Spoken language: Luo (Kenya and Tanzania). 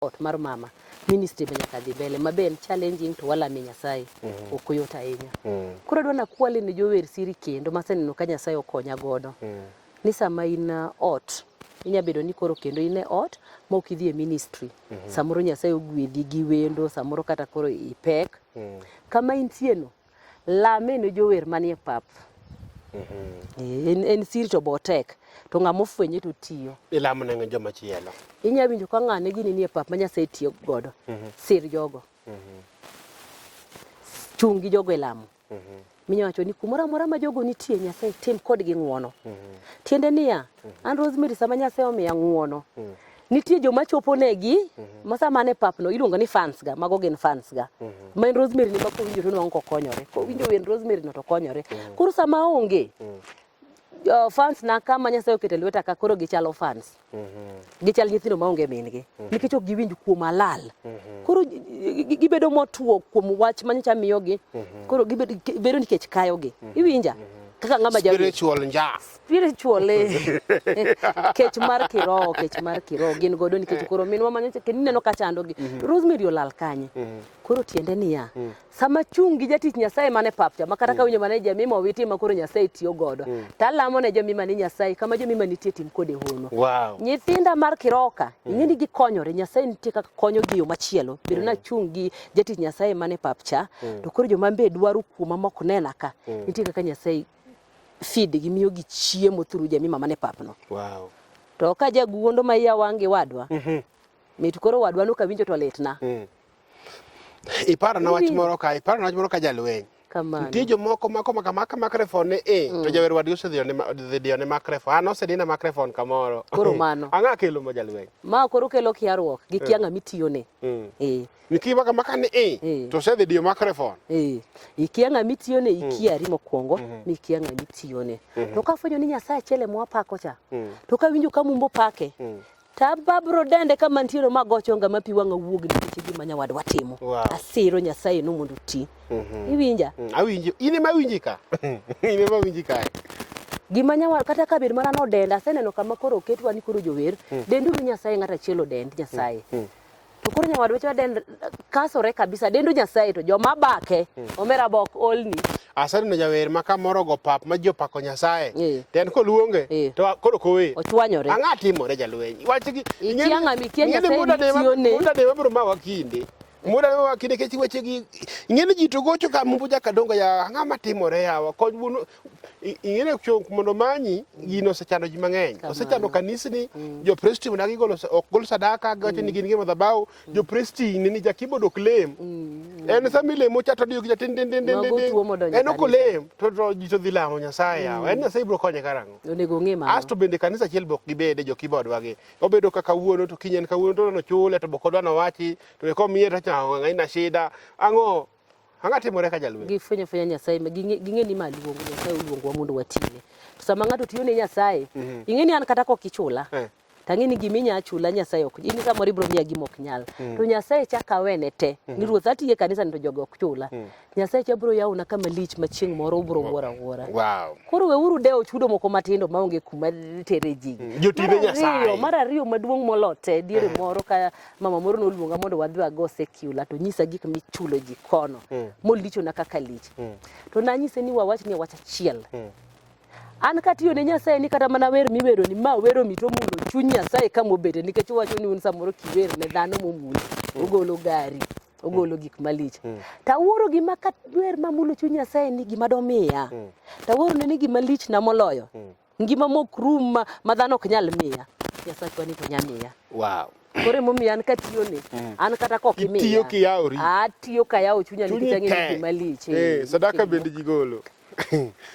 ot mar mama ministry be nyaka dhi mbele maben challenging to wala mi Nyasaye ok yot ahinya. Koro adwa nakwali ne jower siri kendo maseneno ka Nyasaye okonya godo. Ni sama in ot inya bedo ni koro kendo in ot ma ok idhi e ministry. Samoro Nyasaye ogwedhi gi wendo, samoro kata koro ipek. Kama intie no lame ne jower manie pap. En siri to botek to ng'ama ofwenye to tiyo. Ilamo ne joma chielo. Inya winjo ka ng'ane gini nie pap ma Nyasaye tiyo godo. Sir jogo. Chungi jogo e lamo. Minya wacho ni kumora mora ma jogo nitie Nyasaye tim kodgi ng'uono. Tiende niya, an Rosemary sama Nyasaye omiya ng'uono. Nitie joma chopo negi, masa mane papno iluongo ni fans ga, mago gin fans ga. Ma en Rosemary ni ma kowinjo to nwang'o kokonyore. Kowinjo wen Rosemary no to konyore. Koro sama onge, fans na kama Nyasaye okete lweta ka koro gichalo fans. Gichal nyithindo ma onge min gi. Nikech ok giwinj kuom alal. Koro gibedo motuo kuom wach manyicha miyogi. Koro gibedo nikech kayogi. Iwinja? Kaka ng'ama jago spiritual nja. Spiritual kech mar kiroho gin godo nikech koro minwa manyocha kineno ka chandogi. Rosemary olal kanye. Koro tiende niya. Sama chungi jatich Nyasaye mane papcha makata ka winjo mane jamima owiti ma koro Nyasaye tiyo godo. Talamo ne jamima ni Nyasaye kama jamima nitie tim kode hono. Wow. Nyithinda mar kiroka ing'eni gikonyore Nyasaye nitie kaka konyo gi yo machielo. Bedo na chungi jatich Nyasaye mane papcha to koro joma be dwaro kuoma mok nena ka. Nitie kaka Nyasaye feed gi miyo gi chiemo through jamima mane papno. Wow. To ka jaguondo ma iya wangi wadwa. Mit koro wadwa no ka winjo to litna. Iparo na wach moro ka jalweny. Kamano. Nitie jomoko mako microphone to jawer wadgi osedhiyo ne microphone. An osedina microphone kamoro. Koro mano. Ang'a kelo ma jalweny. Ma koro kelo kiaruok gi kia ng'ama itiyone. Nikiwa kama ni to osedhiyo microphone. Ikia ng'ama itiyone ikiari mokwongo ni ikia ng'ama itiyone. To ka fwenyo ni Nyasaye achiel ema wapako cha. To ka winjo ka mumbo pake. Tababro dende kama ntiere magocho ngama pi wanga wuog nikech gima nyawadwa timo. Asiro Nyasaye no mondo ti. Iwinja? Awinjo. Ine ma winji ka. Ine ma winji ka. Gima nyawad kata ka ber marano denda aseneno kama koro oketwa ni koro jower dendu Nyasaye ng'ata achiel dend Nyasaye. To koro nyawadwa cha dend kasore kabisa dendu Nyasaye to joma bake omera bok olni. Aseneno jawer ma kamoro go pap ma jo pako Nyasaye. Den ko luonge to koro kowe. Ochwanyore. Ang'a timore jalweny. Wachgi ikia ng'ama ikia Nyasaye tiyone. Muda de wabro ma wakinde. Muda ma wakinde kechi wechegi ing'eni ji to gocho ka mumbu ja kadongo ya ng'ama timore yawa kod buno ing'eni chok mondo manyi gino osechando ji mang'eny. Osechando kanisni jo priesti na gigolo ok gol sadaka gacho ni gin gi madhabahu jo priesti ni ja kibodo claim. En samile mo chato dio gi tin en okolem to ji to dhi lamo Nyasaye yawa. En Nyasaye bro konye karang'o. Onego ng'e mano. Asto bende kanisa achiel bok gibede jo keyboard wagi. Obedo kaka wuono to kinyen kawuono to no chule to bok odwa no wachi to ko miye to ng'aina shida. Ang'o timore ka jalweny. Gifwenyo Nyasaye ging'e ni maluongo Nyasaye oluongo mondo watine. To sama ng'ato tiyo ne Nyasaye ing'eni an kata kokichula. Tang'eni giminya chula Nyasaye ok. In samoro ibro miya gima ok nyal. To Nyasaye chaka wene te. Ni ruoth atiye kanisa to jogo ok chula. Nyasaye cha bro yawna kama lich ma chieng' moro ubro wuora. Wow. Koro weuru deo chudo moko matindo maonge kuma tere ji. Jotine Nyasaye. Mar ariyo maduong' molote diere moro ka mama moro noluonga mondo wadhi wago secular to nyisa gik michulo ji kono. Molicho na kaka lich. To nanyise ni wawach ni wach achiel. An katiyo ne Nyasaye ni kata mana wer miwero ni ma wero mito mulo chuny Nyasaye kama obede nikech wacho ni un samoro kiwer ne dhano momulo ogolo gari ogolo gik malich. Tawuoro gima ka wer mamulo chuny Nyasaye ni gima domiya. Tawuoro ne ni gima lich na moloyo. Ngima mokrum ma dhano ok nyal miya. Nyasaye kwani to nyamiya. Wow. Kore momiya an katiyo ne an kata kokimiya. Tiyo kiyaori. Tiyo kayawo chunya nikech ang'e gima lich. Sadaka bende jigolo.